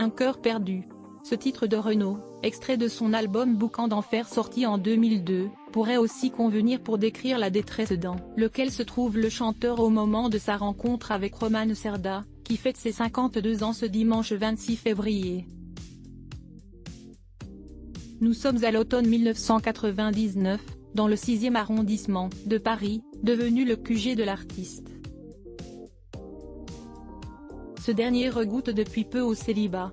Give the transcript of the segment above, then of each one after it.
Un cœur perdu. Ce titre de Renaud, extrait de son album Boucan d'enfer sorti en 2002, pourrait aussi convenir pour décrire la détresse dans lequel se trouve le chanteur au moment de sa rencontre avec Romane Cerda, qui fête ses 52 ans ce dimanche 26 février. Nous sommes à l'automne 1999, dans le 6e arrondissement de Paris, devenu le QG de l'artiste. Ce dernier regoute depuis peu au célibat.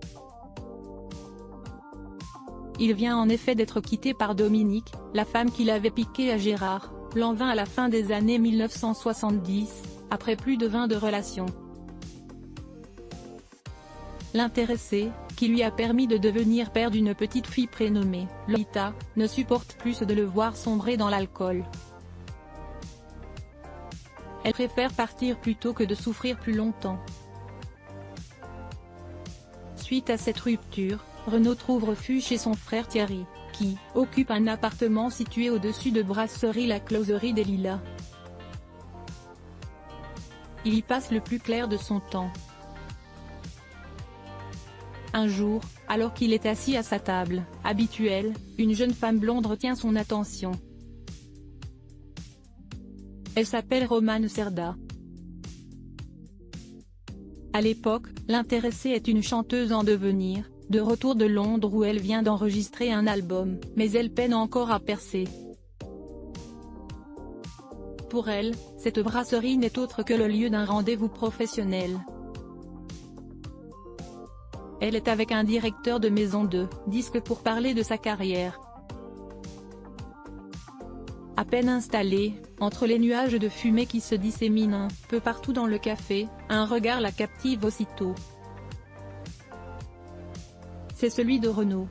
Il vient en effet d'être quitté par Dominique, la femme qu'il avait piquée à Gérard Lanvin à la fin des années 1970, après plus de 20 de relations. L'intéressé, qui lui a permis de devenir père d'une petite fille prénommée Lolita, ne supporte plus de le voir sombrer dans l'alcool. Elle préfère partir plutôt que de souffrir plus longtemps. Suite à cette rupture, Renaud trouve refuge chez son frère Thierry, qui occupe un appartement situé au-dessus de Brasserie La Closerie des Lilas. Il y passe le plus clair de son temps. Un jour, alors qu'il est assis à sa table habituelle, une jeune femme blonde retient son attention. Elle s'appelle Romane Cerda. À l'époque, l'intéressée est une chanteuse en devenir, de retour de Londres où elle vient d'enregistrer un album, mais elle peine encore à percer. Pour elle, cette brasserie n'est autre que le lieu d'un rendez-vous professionnel. Elle est avec un directeur de maison de disques pour parler de sa carrière. À peine installée, entre les nuages de fumée qui se disséminent un peu partout dans le café, un regard la captive aussitôt. C'est celui de Renaud.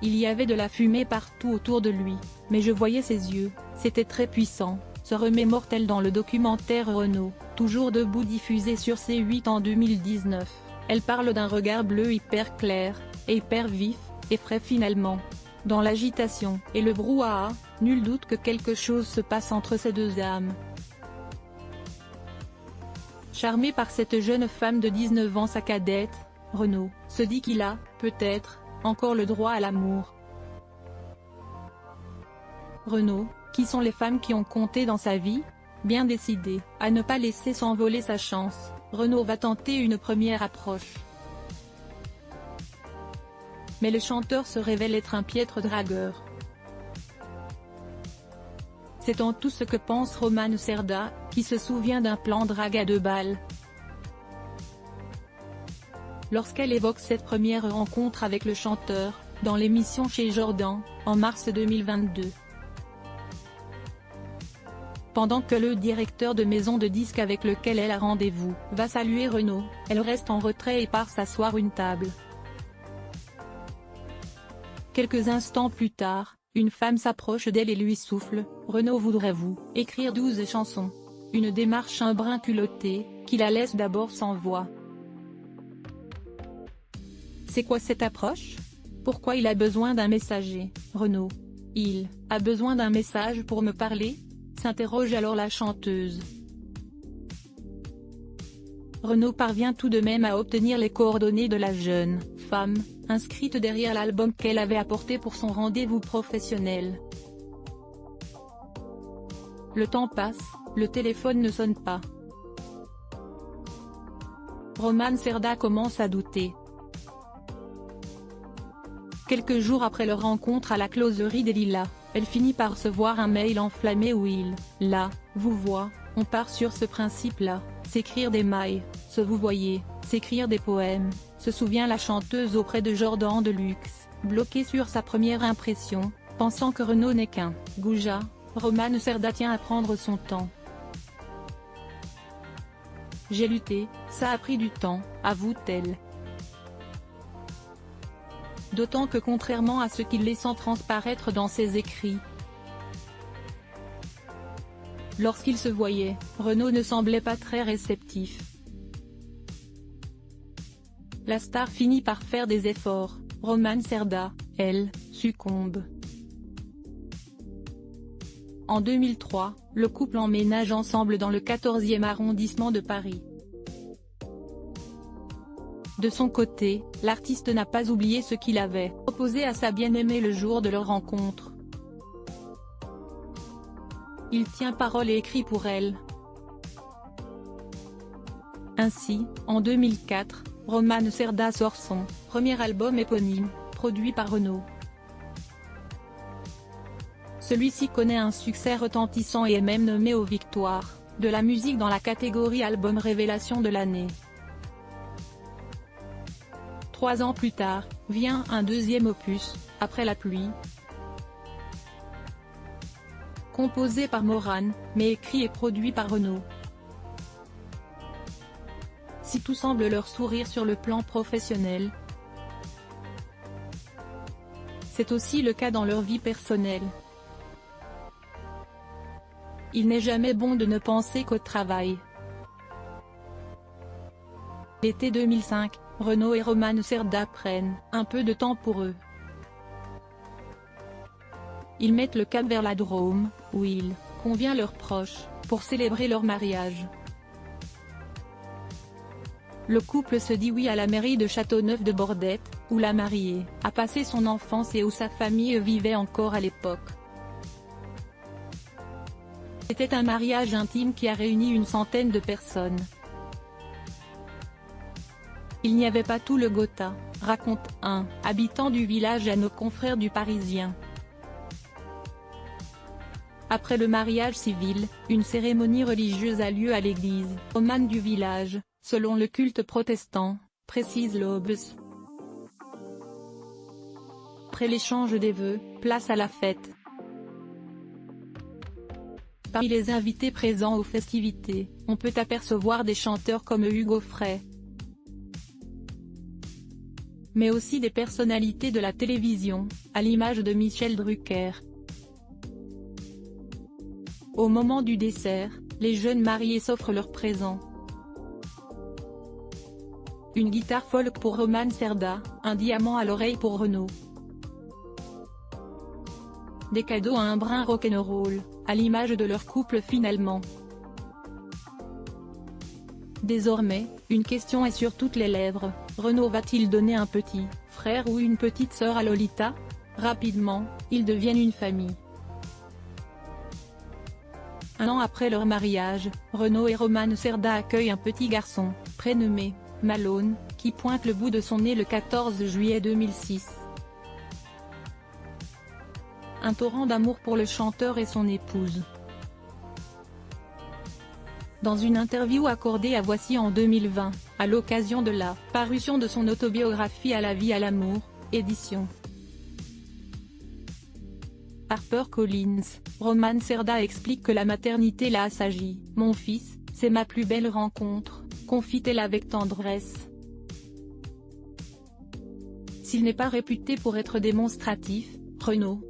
Il y avait de la fumée partout autour de lui, mais je voyais ses yeux, c'était très puissant, se remémore-t-elle dans le documentaire Renaud, toujours debout diffusé sur C8 en 2019. Elle parle d'un regard bleu hyper clair, et hyper vif, et frais finalement. Dans l'agitation et le brouhaha, nul doute que quelque chose se passe entre ces deux âmes. Charmé par cette jeune femme de 19 ans sa cadette, Renaud se dit qu'il a, peut-être, encore le droit à l'amour. Renaud, qui sont les femmes qui ont compté dans sa vie? Bien décidé à ne pas laisser s'envoler sa chance, Renaud va tenter une première approche. Mais le chanteur se révèle être un piètre dragueur. C'est en tout ce que pense Romane Cerda, qui se souvient d'un plan drague à 2 balles. Lorsqu'elle évoque cette première rencontre avec le chanteur, dans l'émission Chez Jordan, en mars 2022. Pendant que le directeur de maison de disques avec lequel elle a rendez-vous va saluer Renaud, elle reste en retrait et part s'asseoir une table. Quelques instants plus tard, une femme s'approche d'elle et lui souffle « Renaud, voudrez-vous écrire 12 chansons ?» Une démarche un brin culottée, qui la laisse d'abord sans voix. C'est quoi cette approche? Pourquoi il a besoin d'un messager, Renaud? Il a besoin d'un message pour me parler? S'interroge alors la chanteuse. Renaud parvient tout de même à obtenir les coordonnées de la jeune femme, inscrite derrière l'album qu'elle avait apporté pour son rendez-vous professionnel. Le temps passe, le téléphone ne sonne pas. Romane Cerda commence à douter. Quelques jours après leur rencontre à la Closerie des Lilas, elle finit par recevoir un mail enflammé où il, là, vous voit, on part sur ce principe-là, s'écrire des mails, se vous voyez, s'écrire des poèmes, se souvient la chanteuse auprès de Jordan de Luxe, bloquée sur sa première impression, pensant que Renaud n'est qu'un goujat, Romane Cerda tient à prendre son temps. J'ai lutté, ça a pris du temps, avoue-t-elle. D'autant que contrairement à ce qu'il laissant transparaître dans ses écrits, lorsqu'ils se voyaient, Renaud ne semblait pas très réceptif. La star finit par faire des efforts, Romane Cerda, elle, succombe. En 2003, le couple emménage ensemble dans le 14e arrondissement de Paris. De son côté, l'artiste n'a pas oublié ce qu'il avait proposé à sa bien-aimée le jour de leur rencontre. Il tient parole et écrit pour elle. Ainsi, en 2004, Roman Cerda sort son premier album éponyme, produit par Renaud. Celui-ci connaît un succès retentissant et est même nommé aux victoires de la musique dans la catégorie Album Révélation de l'année. 3 ans plus tard, vient un deuxième opus, Après la pluie. Composé par Moran, mais écrit et produit par Renaud. Si tout semble leur sourire sur le plan professionnel, c'est aussi le cas dans leur vie personnelle. Il n'est jamais bon de ne penser qu'au travail. L'été 2005, Renaud et Roman Cerda prennent un peu de temps pour eux. Ils mettent le cap vers la Drôme, où il convient leurs proches, pour célébrer leur mariage. Le couple se dit oui à la mairie de Châteauneuf-de-Bordette, où la mariée a passé son enfance et où sa famille vivait encore à l'époque. C'était un mariage intime qui a réuni une centaine de personnes. Il n'y avait pas tout le Gotha, raconte un habitant du village à nos confrères du Parisien. Après le mariage civil, une cérémonie religieuse a lieu à l'église romane du village, selon le culte protestant, précise Lobes. Après l'échange des vœux, place à la fête. Parmi les invités présents aux festivités, on peut apercevoir des chanteurs comme Hugo Frey, mais aussi des personnalités de la télévision, à l'image de Michel Drucker. Au moment du dessert, les jeunes mariés s'offrent leurs présents. Une guitare folk pour Roman Cerda, un diamant à l'oreille pour Renaud. Des cadeaux à un brin rock'n'roll, à l'image de leur couple finalement. Désormais, une question est sur toutes les lèvres, Renaud va-t-il donner un petit frère ou une petite sœur à Lolita? Rapidement, ils deviennent une famille. Un an après leur mariage, Renaud et Roman Cerda accueillent un petit garçon, prénommé Malone, qui pointe le bout de son nez le 14 juillet 2006. Un torrent d'amour pour le chanteur et son épouse. Dans une interview accordée à Voici en 2020, à l'occasion de la parution de son autobiographie À la vie à l'amour, édition HarperCollins, Roman Cerda explique que la maternité l'a assagi. « Mon fils, c'est ma plus belle rencontre », confie-t-elle avec tendresse. S'il n'est pas réputé pour être démonstratif, Renaud,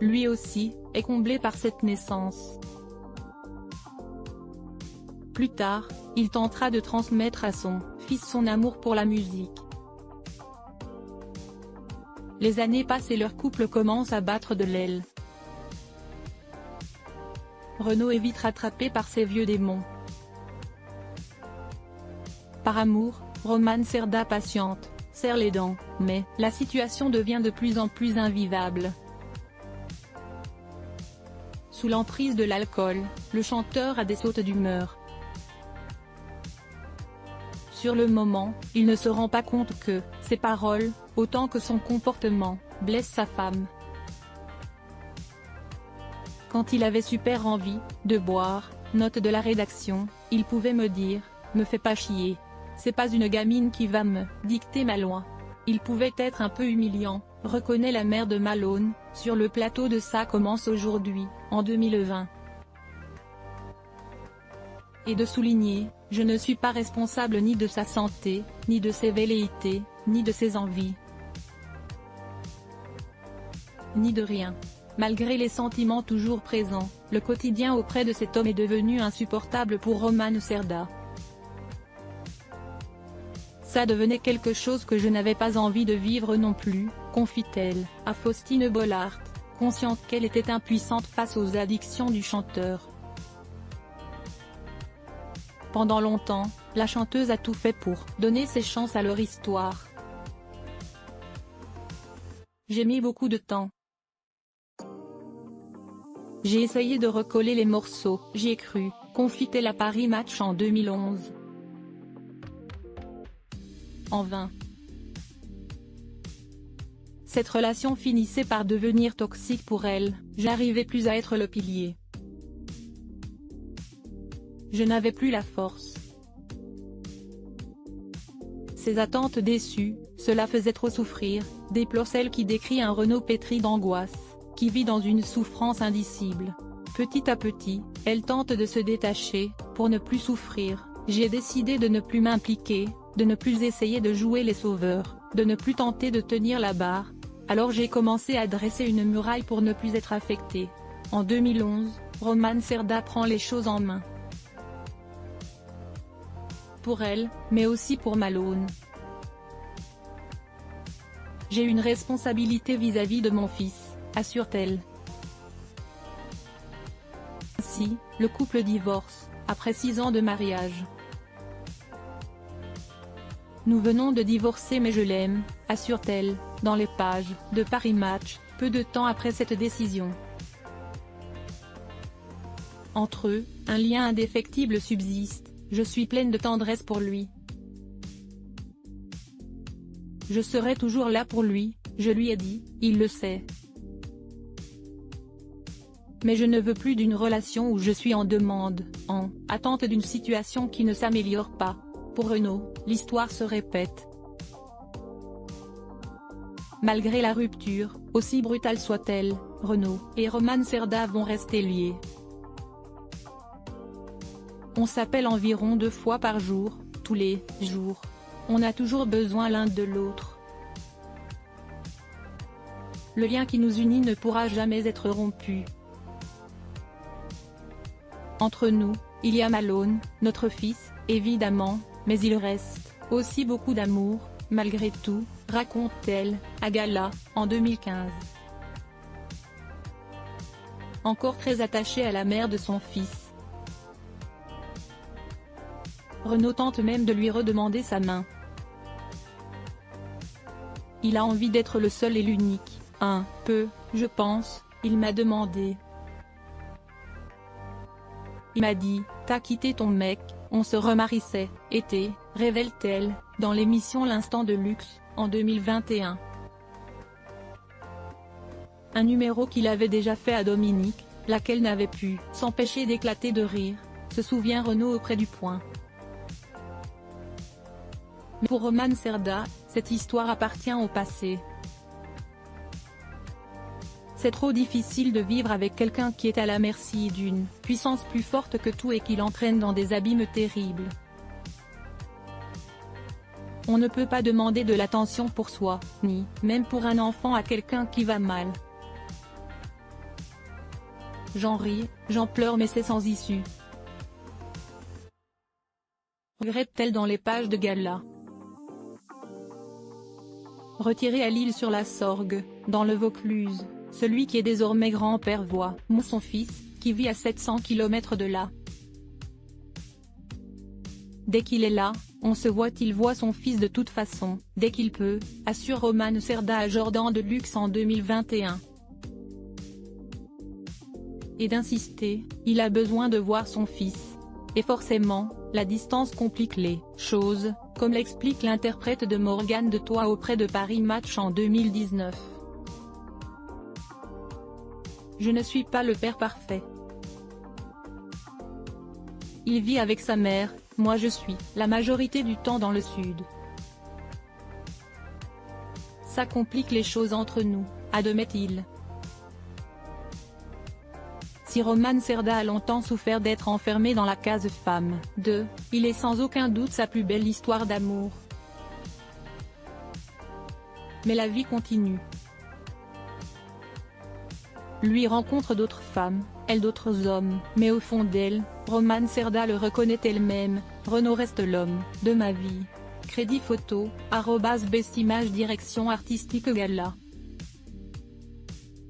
lui aussi, est comblé par cette naissance. Plus tard, il tentera de transmettre à son fils son amour pour la musique. Les années passent et leur couple commence à battre de l'aile. Renaud est vite rattrapé par ses vieux démons. Par amour, Roman Cerda patiente, serre les dents, mais la situation devient de plus en plus invivable. Sous l'emprise de l'alcool, le chanteur a des sautes d'humeur. Sur le moment, il ne se rend pas compte que ses paroles, autant que son comportement, blessent sa femme. Quand il avait super envie de boire, note de la rédaction, il pouvait me dire « Me fais pas chier. C'est pas une gamine qui va me dicter ma loi ». Il pouvait être un peu humiliant, reconnaît la mère de Malone, sur le plateau de Ça commence aujourd'hui, en 2020. Et de souligner, je ne suis pas responsable ni de sa santé, ni de ses velléités, ni de ses envies. Ni de rien. Malgré les sentiments toujours présents, le quotidien auprès de cet homme est devenu insupportable pour Roman Cerda. Ça devenait quelque chose que je n'avais pas envie de vivre non plus, confie-t-elle à Faustine Bollaert, consciente qu'elle était impuissante face aux addictions du chanteur. Pendant longtemps, la chanteuse a tout fait pour donner ses chances à leur histoire. J'ai mis beaucoup de temps. J'ai essayé de recoller les morceaux, j'y ai cru, confie-t-elle à Paris Match en 2011. En vain. Cette relation finissait par devenir toxique pour elle, j'arrivais plus à être le pilier. Je n'avais plus la force. Ses attentes déçues, cela faisait trop souffrir, déplore celle qui décrit un Renaud pétri d'angoisse, qui vit dans une souffrance indicible. Petit à petit, elle tente de se détacher, pour ne plus souffrir. J'ai décidé de ne plus m'impliquer, de ne plus essayer de jouer les sauveurs, de ne plus tenter de tenir la barre. Alors j'ai commencé à dresser une muraille pour ne plus être affectée. En 2011, Romane Cerda prend les choses en main. Pour elle, mais aussi pour Malone. J'ai une responsabilité vis-à-vis de mon fils, assure-t-elle. Ainsi, le couple divorce, après 6 ans de mariage. Nous venons de divorcer mais je l'aime, assure-t-elle, dans les pages de Paris Match, peu de temps après cette décision. Entre eux, un lien indéfectible subsiste, je suis pleine de tendresse pour lui. Je serai toujours là pour lui, je lui ai dit, il le sait. Mais je ne veux plus d'une relation où je suis en demande, en attente d'une situation qui ne s'améliore pas. Pour Renaud, l'histoire se répète. Malgré la rupture, aussi brutale soit-elle, Renaud et Romane Cerda vont rester liés. On s'appelle environ 2 fois par jour, tous les jours. On a toujours besoin l'un de l'autre. Le lien qui nous unit ne pourra jamais être rompu. Entre nous, il y a Malone, notre fils, évidemment, mais il reste aussi beaucoup d'amour, malgré tout, raconte-t-elle, à Gala, en 2015. Encore très attachée à la mère de son fils. Renaud tente même de lui redemander sa main. Il a envie d'être le seul et l'unique, un peu, je pense, il m'a demandé. Il m'a dit, t'as quitté ton mec, on se remarissait, été, révèle-t-elle, dans l'émission L'Instant de Luxe, en 2021. Un numéro qu'il avait déjà fait à Dominique, laquelle n'avait pu s'empêcher d'éclater de rire, se souvient Renaud auprès du Point. Mais pour Romane Cerda, cette histoire appartient au passé. C'est trop difficile de vivre avec quelqu'un qui est à la merci d'une puissance plus forte que tout et qui l'entraîne dans des abîmes terribles. On ne peut pas demander de l'attention pour soi, ni même pour un enfant à quelqu'un qui va mal. J'en ris, j'en pleure mais c'est sans issue. Regrette-t-elle dans les pages de Gala. Retiré à Lille sur la Sorgue, dans le Vaucluse. Celui qui est désormais grand-père voit son fils, qui vit à 700 km de là. Dès qu'il est là, on se voit, il voit son fils de toute façon, dès qu'il peut, assure Romane Cerda à Jordan de Luxe en 2021. Et d'insister, il a besoin de voir son fils. Et forcément, la distance complique les choses, comme l'explique l'interprète de Morgane de Toi auprès de Paris Match en 2019. Je ne suis pas le père parfait. Il vit avec sa mère, moi je suis, la majorité du temps dans le sud. Ça complique les choses entre nous, admet-il. Si Romane Cerda a longtemps souffert d'être enfermée dans la case femme, il est sans aucun doute sa plus belle histoire d'amour. Mais la vie continue. Lui rencontre d'autres femmes, elle d'autres hommes, mais au fond d'elle, Romane Cerda le reconnaît elle-même, Renaud reste l'homme de ma vie. Crédit photo, @bestimage direction artistique Gala.